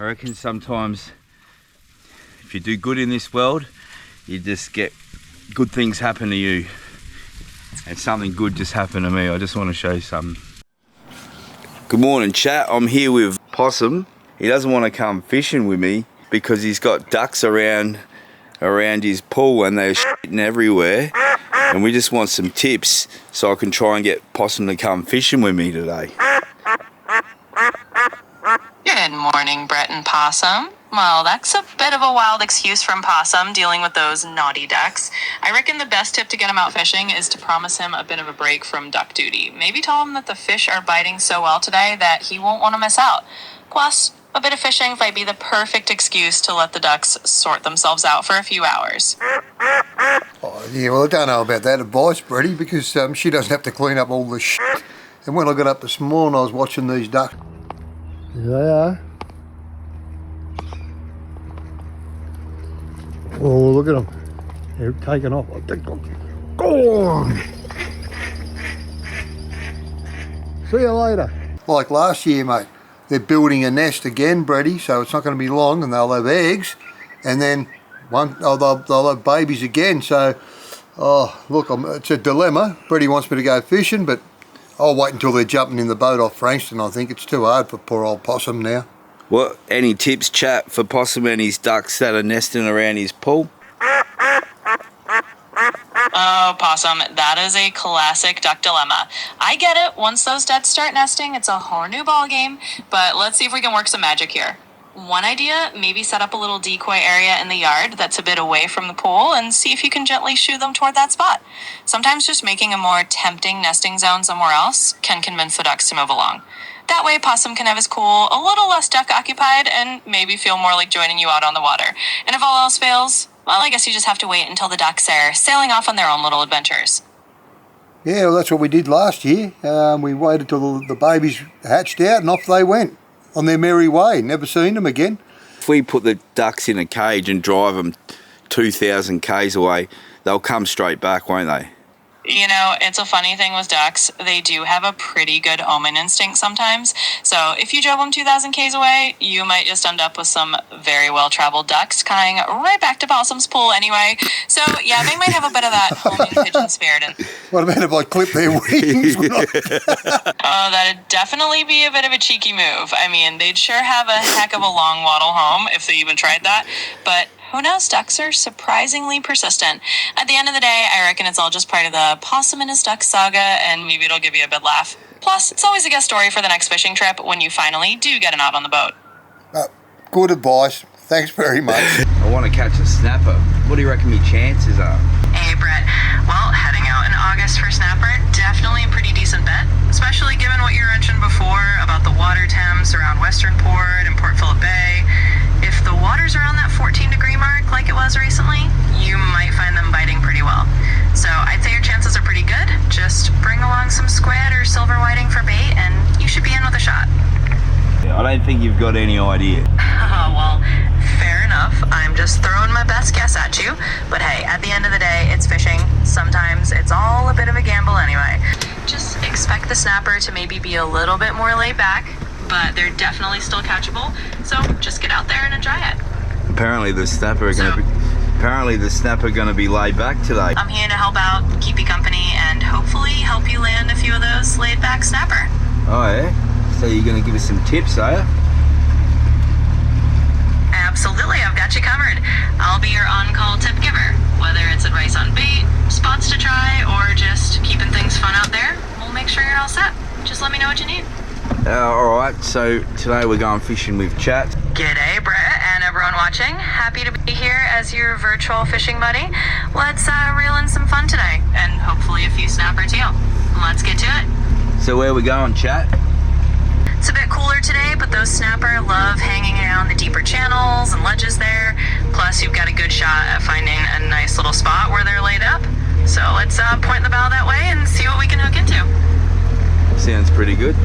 I reckon sometimes if you do good in this world, you just get good things happen to you. And something good just happened to me. I just want to show you something. Good morning, chat. I'm here with Possum. He doesn't want to come fishing with me because he's got ducks around his pool and they're shitting everywhere. And we just want some tips so I can try and get Possum to come fishing with me today. Good morning, Brett and Possum. Well, that's a bit of a wild excuse from Possum dealing with those naughty ducks. I reckon the best tip to get him out fishing is to promise him a bit of a break from duck duty. Maybe tell him that the fish are biting so well today that he won't want to miss out. Plus, a bit of fishing might be the perfect excuse to let the ducks sort themselves out for a few hours. Oh, yeah, well, I don't know about that advice, Bretty, because she doesn't have to clean up all the shit. And when I got up this morning, I was watching these ducks. There they are. Oh, look at them. They're taking off. I think I'm gone. See you later. Like last year, mate. They're building a nest again, Bretty, so it's not going to be long and they'll have eggs. And then they'll have babies again. So, look, it's a dilemma. Bretty wants me to go fishing, but I'll wait until they're jumping in the boat off Frankston. I think it's too hard for poor old Possum now. What, any tips, chat, for Possum and his ducks that are nesting around his pool? Oh, Possum, that is a classic duck dilemma. I get it. Once those ducks start nesting, it's a whole new ball game. But let's see if we can work some magic here. One idea, maybe set up a little decoy area in the yard that's a bit away from the pool and see if you can gently shoo them toward that spot. Sometimes just making a more tempting nesting zone somewhere else can convince the ducks to move along. That way, Possum can have his pool a little less duck occupied and maybe feel more like joining you out on the water. And if all else fails, well, I guess you just have to wait until the ducks are sailing off on their own little adventures. Yeah, well, that's what we did last year. We waited till the babies hatched out and off they went on their merry way. Never seen them again. If we put the ducks in a cage and drive them 2,000 k's away, they'll come straight back, won't they? You know, it's a funny thing with ducks. They do have a pretty good omen instinct sometimes. So if you drove them 2,000 k's away, you might just end up with some very well-traveled ducks coming right back to Possum's pool anyway. So yeah, they might have a bit of that homing pigeon spirit. What about if I clip their wings? Oh, that'd definitely be a bit of a cheeky move. I mean, they'd sure have a heck of a long waddle home if they even tried that. But who knows? Ducks are surprisingly persistent. At the end of the day, I reckon it's all just part of the Possum and his duck saga, and maybe it'll give you a good laugh. Plus, it's always a good story for the next fishing trip when you finally do get an out on the boat. Good advice. Thanks very much. I want to catch a snapper. What do you reckon my chances are? Hey, Brett. Well, heading out in August for snapper, definitely a pretty decent bet, especially given what you mentioned before about the water temps around Westernport and Port Phillip Bay. If the water's around that 14-degree mark like it was recently, you might find them biting pretty well. So I'd say your chances are pretty good. Just bring along some squid or silver whiting for bait and you should be in with a shot. Yeah, I don't think you've got any idea. Oh, well, fair enough. I'm just throwing my best guess at you. But hey, at the end of the day, it's fishing. Sometimes it's all a bit of a gamble anyway. Just expect the snapper to maybe be a little bit more laid back, but they're definitely still catchable. So just get out there and enjoy it. Apparently the snapper gonna be laid back today. I'm here to help out, keep you company, and hopefully help you land a few of those laid back snapper. Oh yeah? So you're gonna give us some tips, are you? Absolutely, I've got you covered. I'll be your on-call tip giver. Whether it's advice on bait, spots to try, or just keeping things fun out there, we'll make sure you're all set. Just let me know what you need. Alright, so today we're going fishing with Chat. G'day, Brett, and everyone watching. Happy to be here as your virtual fishing buddy. Let's reel in some fun today, and hopefully a few snapper too. Let's get to it. So where are we going, Chat? It's a bit cooler today, but those snapper love hanging around the deeper channels and ledges there. Plus, you've got a good shot at finding a nice little spot where they're laid up. So let's point the bow that way and see what we can hook into. Sounds pretty good.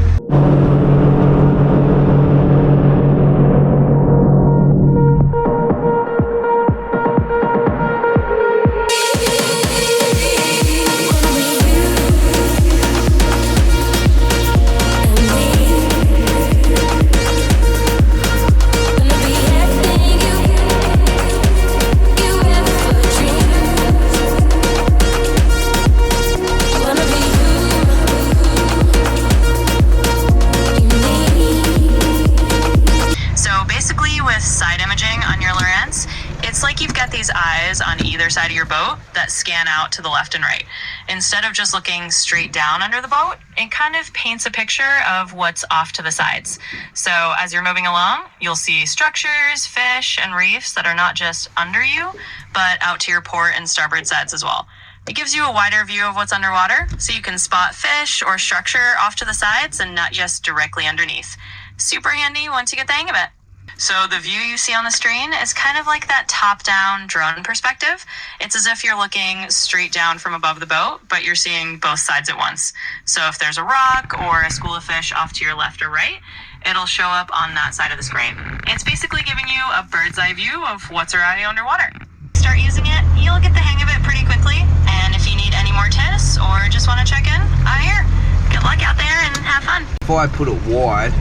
these eyes on either side of your boat that scan out to the left and right. Instead of just looking straight down under the boat, it kind of paints a picture of what's off to the sides. So as you're moving along, you'll see structures, fish, and reefs that are not just under you, but out to your port and starboard sides as well. It gives you a wider view of what's underwater, so you can spot fish or structure off to the sides and not just directly underneath. Super handy once you get the hang of it. So the view you see on the screen is kind of like that top-down drone perspective. It's as if you're looking straight down from above the boat, but you're seeing both sides at once. So if there's a rock or a school of fish off to your left or right, it'll show up on that side of the screen. It's basically giving you a bird's eye view of what's already underwater. Start using it, you'll get the hang of it pretty quickly. And if you need any more tips or just want to check in, I'm here. Good luck out there and have fun. If I put it wide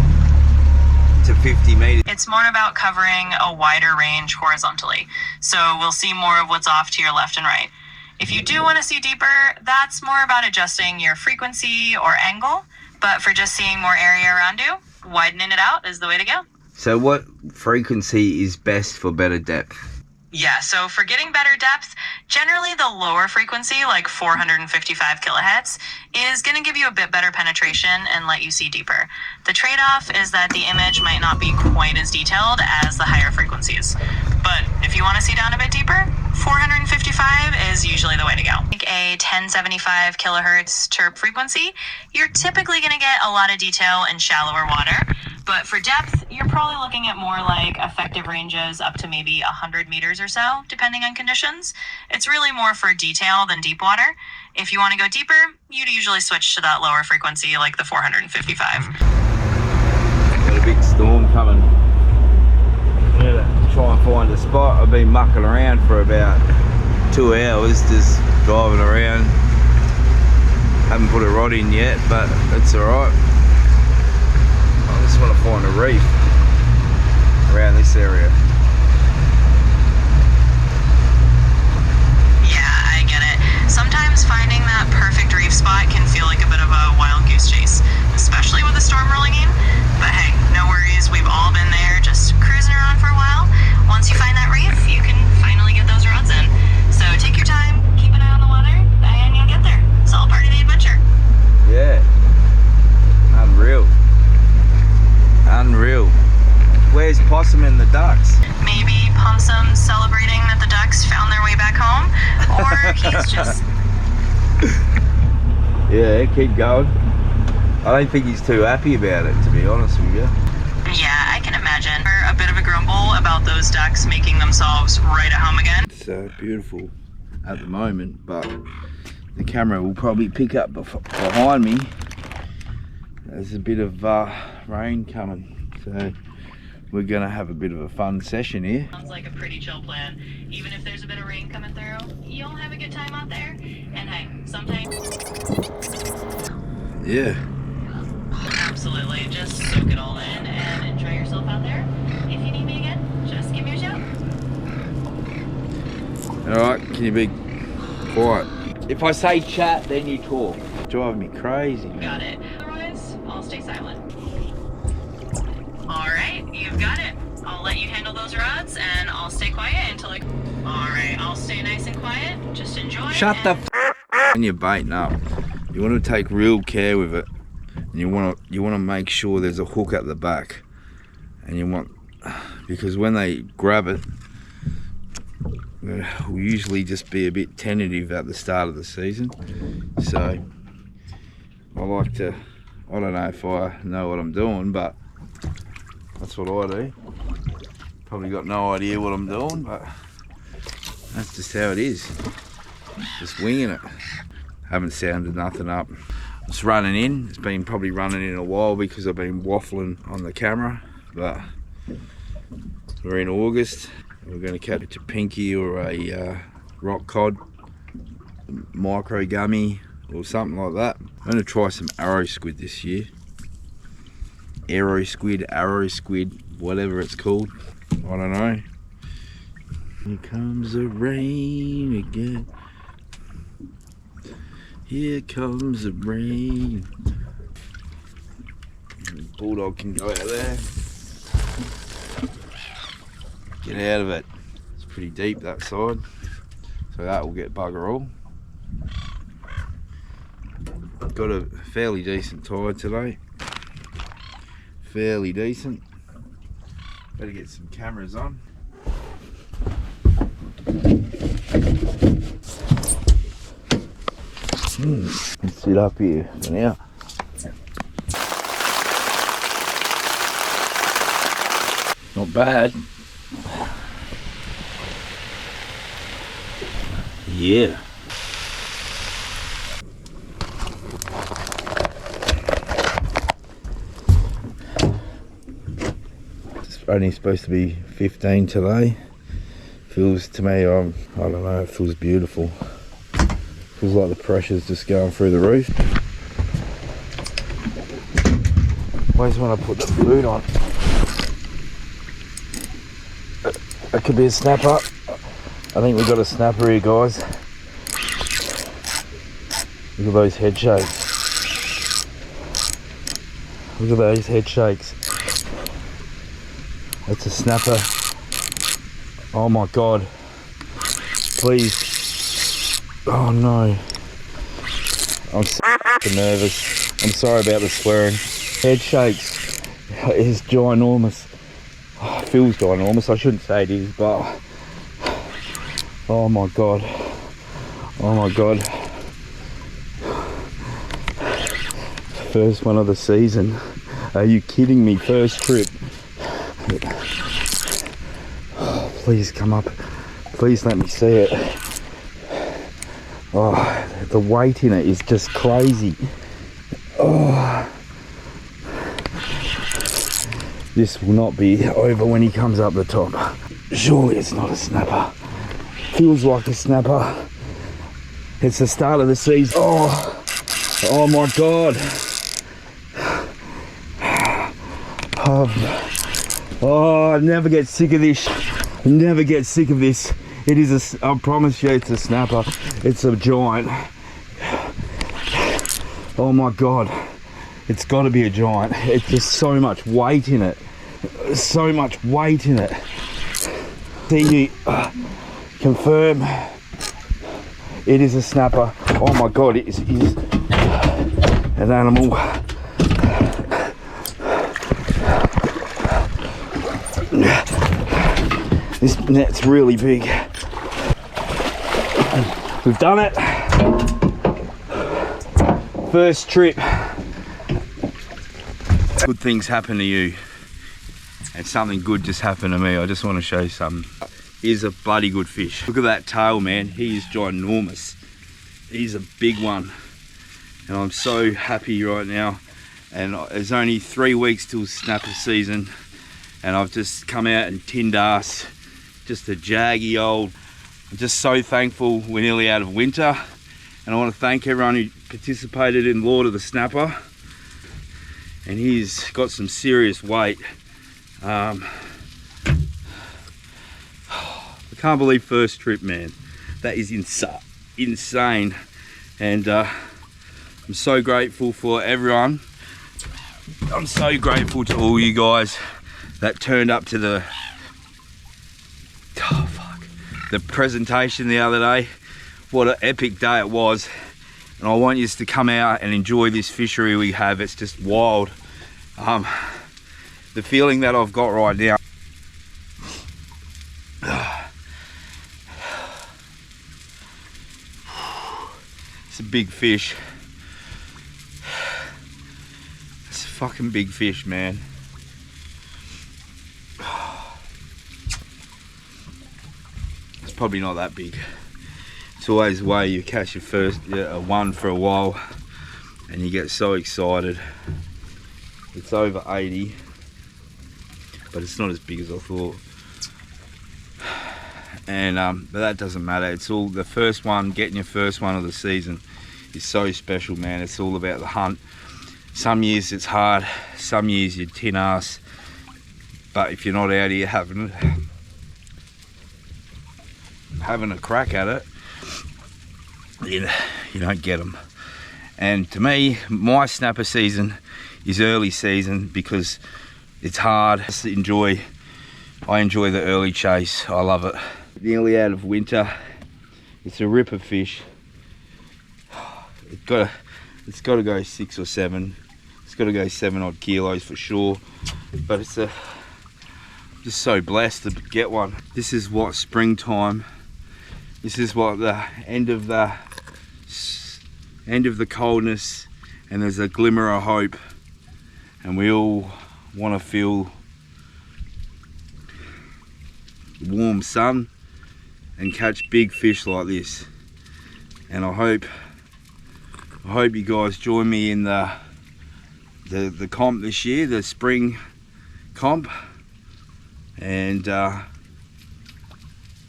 to 50 meters, it's more about covering a wider range horizontally. So we'll see more of what's off to your left and right. If you do want to see deeper, that's more about adjusting your frequency or angle. But for just seeing more area around you, widening it out is the way to go. So what frequency is best for better depth? Yeah, so for getting better depth, generally the lower frequency, like 455 kilohertz, is going to give you a bit better penetration and let you see deeper. The trade-off is that the image might not be quite as detailed as the higher frequencies. But if you want to see down a bit deeper, 455 is usually the way to go. Like a 1075 kilohertz chirp frequency, you're typically going to get a lot of detail in shallower water. But for depth, you're probably looking at more like effective ranges up to maybe 100 meters or so, depending on conditions. It's really more for detail than deep water. If you want to go deeper, you'd usually switch to that lower frequency, like the 455. Got a big storm coming. Try and find a spot. I've been mucking around for about 2 hours, just driving around. Haven't put a rod in yet, but it's alright. I just want to find a reef around this area. Yeah, I get it. Sometimes finding that perfect reef spot can feel like a bit of a wild goose chase, especially with a storm rolling in. But hey, no worries, we've all been there, just cruising around for a while. Once you find that reef, you can finally get those rods in. So take your time, keep an eye on the water, and you'll get there. It's all part of the adventure. Yeah, unreal. Unreal. Where's Possum and the ducks? Maybe Possum celebrating that the ducks found their way back home, or he's just... Yeah, keep going. I don't think he's too happy about it, to be honest with you. Yeah, I can imagine. A bit of a grumble about those ducks making themselves right at home again. It's beautiful at the moment, but the camera will probably pick up behind me. There's a bit of rain coming, so we're gonna have a bit of a fun session here. Sounds like a pretty chill plan. Even if there's a bit of rain coming through, you'll have a good time out there. And hey, sometimes... Yeah. Absolutely, just soak it all in and enjoy yourself out there. If you need me again, just give me a shout. Alright, can you be quiet? If I say chat, then you talk. Driving me crazy, man. Got it. Otherwise, I'll stay silent. Alright, you've got it. I'll let you handle those rods and I'll stay quiet until I... Alright, I'll stay nice and quiet. Just enjoy. Shut the f***. When you're baiting up, you want to take real care with it. And you want to make sure there's a hook at the back. And you want... Because when they grab it, we'll usually just be a bit tentative at the start of the season. So I like to, I don't know if I know what I'm doing, but that's what I do. Probably got no idea what I'm doing, but that's just how it is. Just winging it. Haven't sounded nothing up. It's running in. It's been probably running in a while because I've been waffling on the camera, but we're in August. We're going to catch a pinky or a rock cod, micro gummy or something like that. I'm going to try some arrow squid this year. Arrow squid, whatever it's called. I don't know. Here comes the rain again. Here comes the rain. Bulldog can go out there. Get out of it. It's pretty deep that side, so that will get bugger all. Got a fairly decent tide today, fairly decent. Better get some cameras on. Let's sit up here for now. Not bad. Yeah. It's only supposed to be 15 today. Feels to me, I don't know, it feels beautiful. Feels like the pressure's just going through the roof. Always when I put the food on. It could be a snapper. I think we've got a snapper here, guys. Look at those head shakes. Look at those head shakes. That's a snapper. Oh my God. Please. Oh no. I'm so nervous. I'm sorry about the swearing. Head shakes is ginormous. Oh, it feels ginormous. I shouldn't say it is, but oh my God. Oh my God. First one of the season. Are you kidding me? First trip. Oh, please come up. Please let me see it. Oh, the weight in it is just crazy. Oh. This will not be over when he comes up the top. Surely it's not a snapper. Feels like a snapper. It's the start of the season. Oh my God. Oh, I never get sick of this. I never get sick of this. It is I promise you it's a snapper. It's a giant. Oh my God. It's got to be a giant. It's just so much weight in it. So much weight in it. See, confirm it is a snapper. Oh my God, it is an animal. This net's really big. We've done it. First trip. Good things happen to you, and something good just happened to me. I just want to show you something. Here's a bloody good fish. Look at that tail, man. He is ginormous. He's a big one, and I'm so happy right now. And there's only 3 weeks till snapper season, and I've just come out and tinned ass, just a jaggy old. I'm just so thankful we're nearly out of winter, and I want to thank everyone who participated in Lord of the Snapper. And he's got some serious weight. I can't believe first trip, man. That is insane. And I'm so grateful for everyone. I'm so grateful to all you guys that turned up to the presentation the other day. What an epic day it was. And I want you to come out and enjoy this fishery we have. It's just wild. The feeling that I've got right now. It's a big fish. It's a fucking big fish, man. It's probably not that big. It's always the way you catch your first one for a while and you get so excited. It's over 80, but it's not as big as I thought. And but that doesn't matter. It's all the first one. Getting your first one of the season is so special, man. It's all about the hunt. Some years it's hard, some years you tin ass, but if you're not out here having a crack at it, you don't get them. And to me, my snapper season is early season because it's hard. I enjoy the early chase. I love it. nearly out of winter. It's a ripper fish. It's got to go 6 or 7. It's got to go 7 odd kilos for sure. But it's just so blessed to get one. This is what springtime. This is what the end of the coldness, and there's a glimmer of hope, and we all want to feel the warm sun and catch big fish like this. And I hope you guys join me in the comp this year, the spring comp, and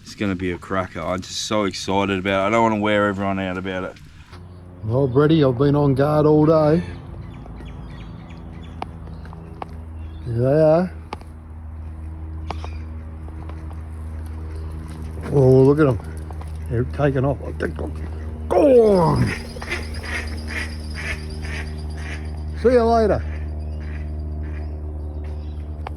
it's going to be a cracker. I'm just so excited about it. I don't want to wear everyone out about it. Well, Brady, I've been on guard all day. Here they are. Oh, look at them. They're taking off. I think go on. See you later.